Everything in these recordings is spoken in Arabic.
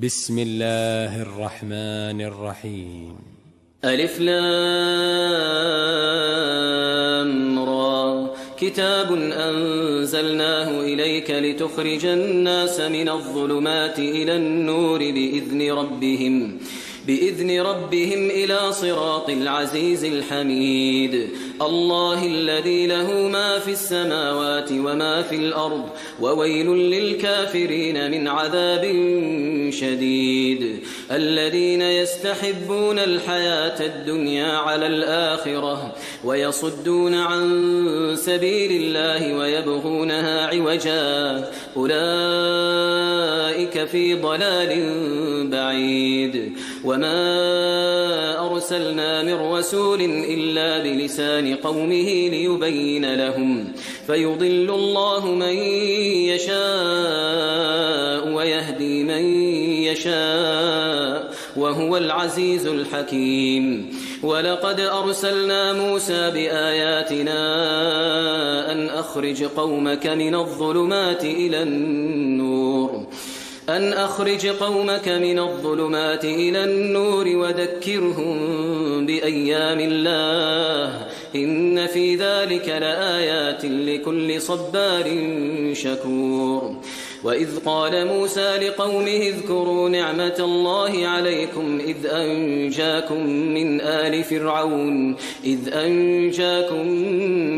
بسم الله الرحمن الرحيم. ألف لام را كتاب أنزلناه إليك لتخرج الناس من الظلمات إلى النور بإذن ربهم إلى صراط العزيز الحميد. الله الذي له ما في السماوات وما في الأرض وويل للكافرين من عذاب شديد. الذين يستحبون الحياة الدنيا على الآخرة ويصدون عن سبيل الله ويبغونها عوجا أولئك في ضلال بعيد. وما أرسلنا من رسول إلا بلسان قومه ليبين لهم فيضل الله من يشاء ويهدي من يشاء وهو العزيز الحكيم. ولقد أرسلنا موسى بآياتنا أن أخرج قومك من الظلمات إلى النور وذكرهم بأيام الله إن في ذلك لآيات لكل صبار شكور. وإذ قال موسى لقومه اذكروا نعمة الله عليكم إذ أنجاكم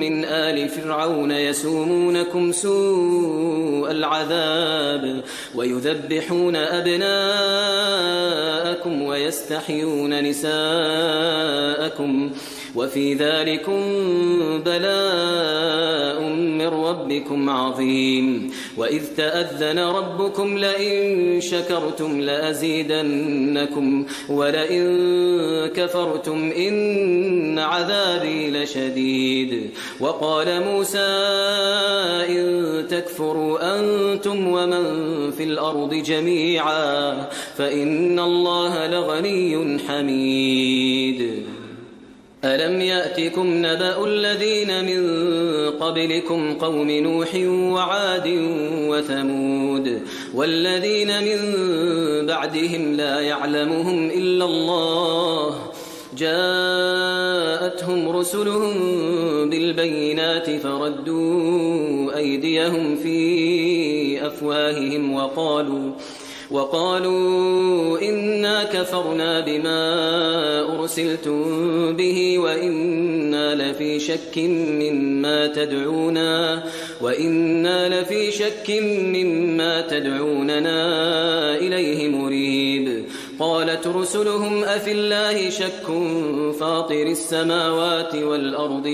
من آل فرعون يسومونكم سوء العذاب ويذبحون أبناءكم ويستحيون نساءكم وفي ذلكم بلاء من ربكم عظيم. وإذ تأذن ربكم لئن شكرتم لأزيدنكم ولئن كفرتم إن عذابي لشديد. وقال موسى إن تكفروا أنتم ومن في الأرض جميعا فإن الله لغني حميد. ألم يأتكم نبأ الذين من قبلكم قوم نوح وعاد وثمود والذين من بعدهم لا يعلمهم إلا الله جاءتهم رسلهم بالبينات فردوا أيديهم في أفواههم وقالوا إنا كفرنا بما أرسلتم به وإنا لفي شك مما تدعوننا إليه مريب. قالت رسلهم أفي الله شك فاطر السماوات والأرض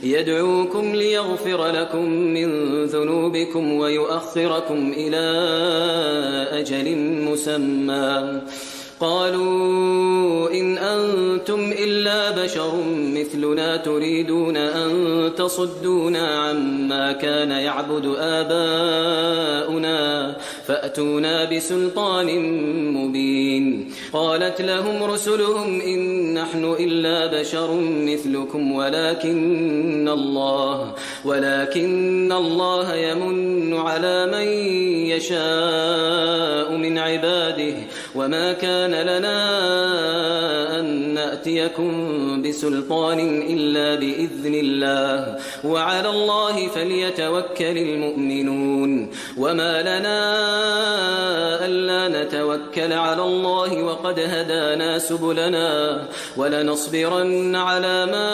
يدعوكم ليغفر لكم من ذنوبكم ويؤخركم إلى أجل مسمى. قالوا إن أنتم إلا بشر مثلنا تريدون أن تصدونا عما كان يعبد آباؤنا فأتونا بسلطان مبين. قالت لهم رسلهم إن نحن إلا بشر مثلكم ولكن الله يمن على من يشاء من عباده وما كان لنا أن نأتيكم بسلطان إلا بإذن الله وعلى الله فليتوكل المؤمنون. وما لنا ألا نتوكل على الله وقد هدانا سبلنا ولنصبرن على ما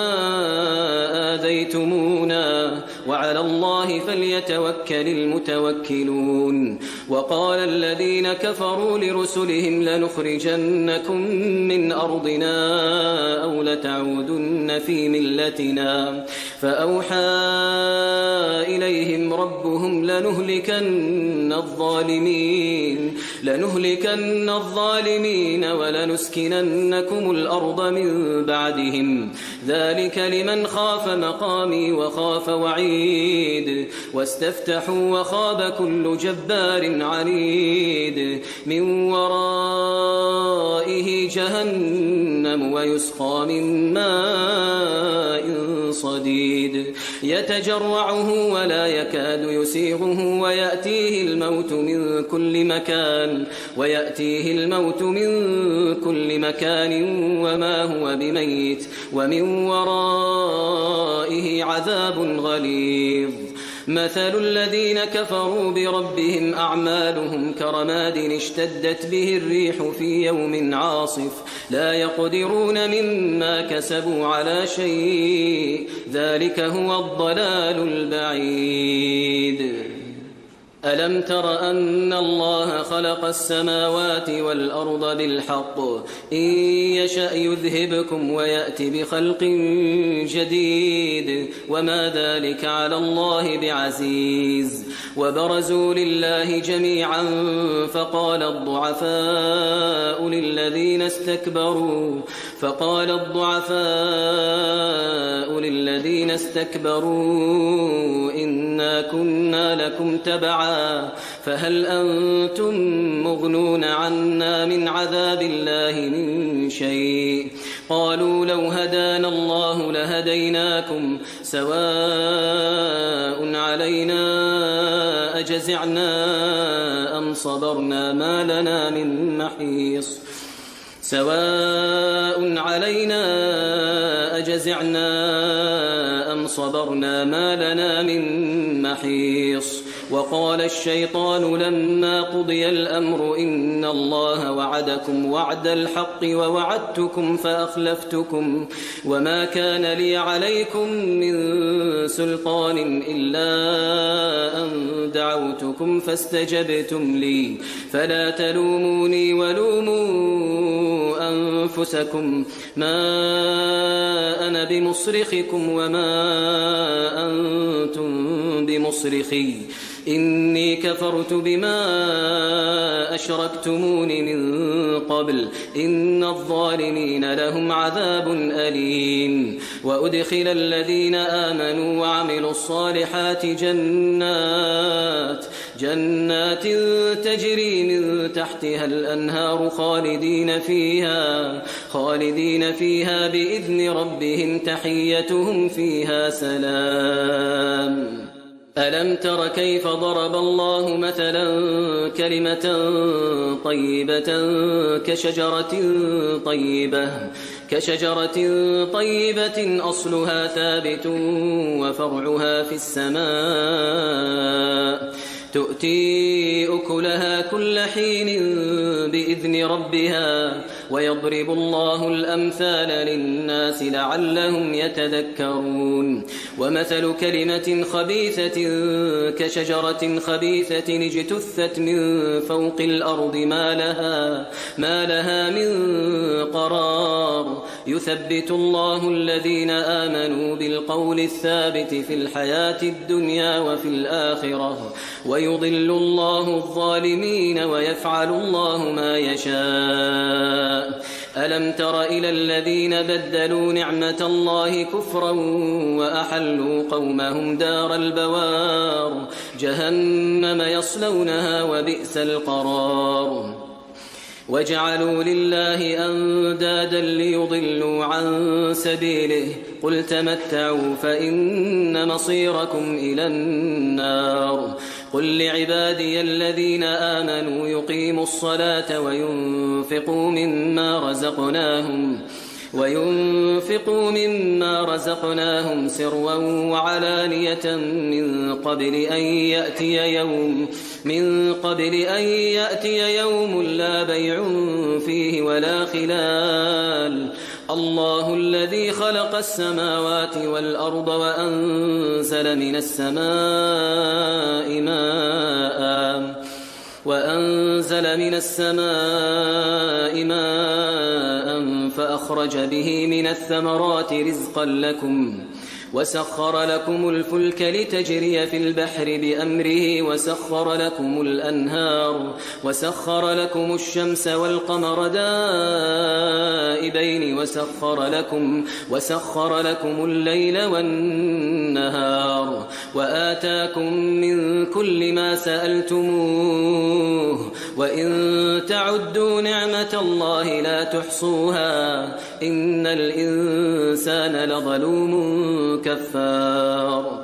آذيتمونا وعلى الله فليتوكل المتوكلون. وقال الذين كفروا لرسلهم لنخرجنكم من أرضنا أو لتعودن في ملتنا فأوحى إليهم ربهم لنهلكن الظالمين ولنسكننكم الأرض من بعدهم ذلك لمن خاف مقامي وخاف وعيد. واستفتحوا وخاب كل جبار عنيد من ورائه جهنم ويسقى من ماء صديد يتجرعه ولا يكاد يسيغه ويأتيه الموت من كل مكان وما هو بميت ومن ورائه عذاب غليظ مثل الذين كفروا بربهم أعمالهم كرماد اشتدت به الريح في يوم عاصف لا يقدرون مما كسبوا على شيء ذلك هو الضلال البعيد ألم تر أن الله خلق السماوات والأرض بالحق إن يشأ يذهبكم ويأتي بخلق جديد وما ذلك على الله بعزيز وبرزوا لله جميعا فقال الضعفاء للذين استكبروا إنا كنا لكم تبعا فهل أنتم مغنون عنا من عذاب الله من شيء قالوا لو هدانا الله لهديناكم سواء علينا أجزعنا أم صبرنا ما لنا من محيص وقال الشيطان لما قضي الأمر إن الله وعدكم وعد الحق ووعدتكم فأخلفتكم وما كان لي عليكم من سلطان إلا أن دعوتكم فاستجبتم لي فلا تلوموني ولوموا أنفسكم ما أنا بمصرخكم وما أنتم بمصرخي إني كفرت بما أشركتمون من قبل إن الظالمين لهم عذاب أليم وأدخل الذين آمنوا وعملوا الصالحات جنات تجري من تحتها الأنهار خالدين فيها بإذن ربهم تحيتهم فيها سلام ألم تر كيف ضرب الله مثلا كلمة طيبة كشجرة طيبة أصلها ثابت وفرعها في السماء تؤتي أكلها كل حين بإذن ربها ويضرب الله الأمثال للناس لعلهم يتذكرون ومثل كلمة خبيثة كشجرة خبيثة اجتثت من فوق الأرض ما لها من قرار يثبت الله الذين آمنوا بالقول الثابت في الحياة الدنيا وفي الآخرة ويضل الله الظالمين ويفعل الله ما يشاء ألم تر إلى الذين بدلوا نعمة الله كفرا وأحلوا قومهم دار البوار جهنم يصلونها وبئس القرار وجعلوا لله أندادا ليضلوا عن سبيله قل تمتعوا فإن مصيركم إلى النار قل لعبادي الذين آمنوا يقيموا الصلاة وينفقوا مما رزقناهم سرا وعلانية من قبل أن يأتي يوم لا بيع فيه ولا خلال الله الذي خلق السماوات والأرض وأنزل من السماء ماء فأخرج به من الثمرات رزقا لكم وسخر لكم الفلك لتجري في البحر بأمره وسخر لكم الأنهار وسخر لكم الشمس والقمر دائبين وسخر لكم الليل والنهار وآتاكم من كل ما سألتموه وإن تعدوا نعمة الله لا تحصوها إن الإنسان لظلوم كفار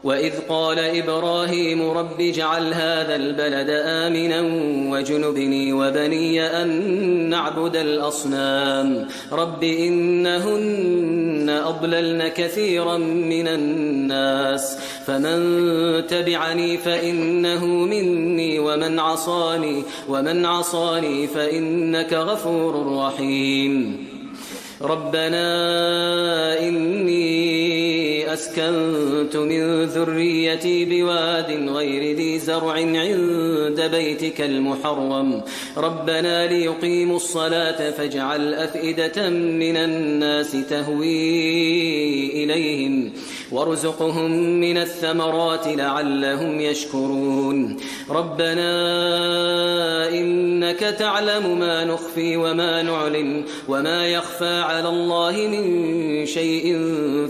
وإذ قال إبراهيم رب اجعل هذا البلد آمنا وجنبني وبني أن نعبد الأصنام رب إنهن أضللن كثيرا من الناس فمن تبعني فإنه مني ومن عصاني فإنك غفور رحيم ربنا إني أسكنت من ذريتي بواد غير ذي زرع عند بيتك المحرم ربنا ليقيموا الصلاة فاجعل أفئدة من الناس تهوي إليهم وارزقهم من الثمرات لعلهم يشكرون ربنا إنك تعلم ما نخفي وما نعلن وما يخفى على الله من شيء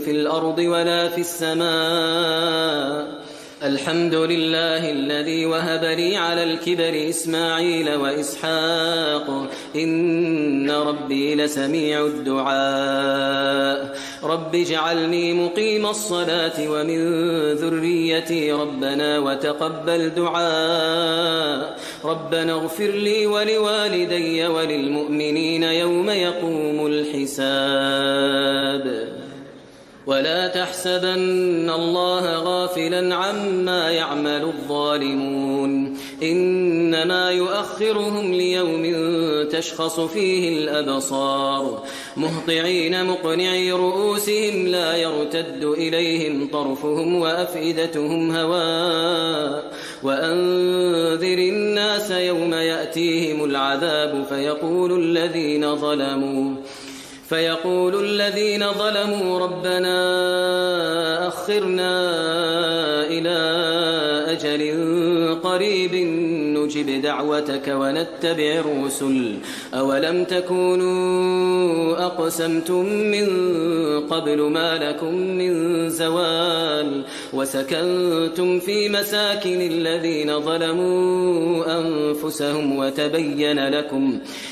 في الأرض ولا في السماء الحمد لله الذي وهب لي على الكبر إسماعيل وإسحاق إن ربي لسميع الدعاء رب اجعلني مقيم الصلاة ومن ذريتي ربنا وتقبل دعاء ربنا اغفر لي ولوالدي وللمؤمنين يوم يقوم الحساب ولا تحسبن الله غافلا عما يعمل الظالمون إنما يؤخرهم ليوم تشخص فيه الأبصار مهطعين مقنعي رؤوسهم لا يرتد إليهم طرفهم وأفئدتهم هواء وأنذر الناس يوم يأتيهم العذاب فيقول الذين ظلموا ربنا أخرنا إلى أجل قريب نجب دعوتك ونتبع الرسل أولم تكونوا أقسمتم من قبل ما لكم من زوال وسكنتم في مساكن الذين ظلموا أنفسهم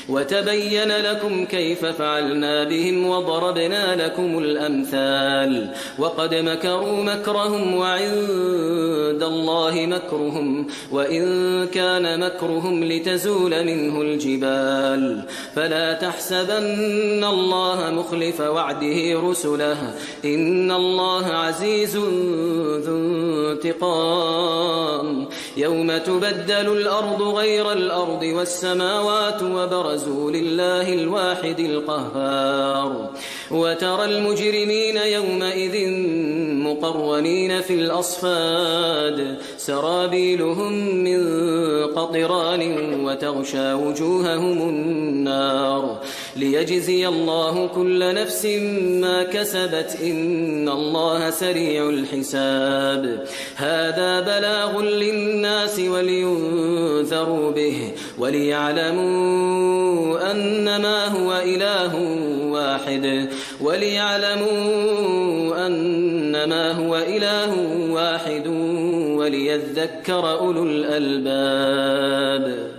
وتبين لكم كيف فعلنا بهم وضربنا لكم الأمثال وقد مكروا مكرهم وعند الله مكرهم وإن كان مكرهم لتزول منه الجبال فلا تحسبن الله مخلف وعده رسله إن الله عزيز ذو انتقام يوم تبدل الأرض غير الأرض والسماوات وبرزوا لله الواحد القهار وترى المجرمين يومئذ مقرنين في الأصفاد سرابيلهم من قطران وتغشى وجوههم النار ليجزي الله كل نفس ما كسبت إن الله سريع الحساب هذا بلاغ للناس ولينذروا به وليعلموا أنما هو إله واحد وليذكر أولو الألباب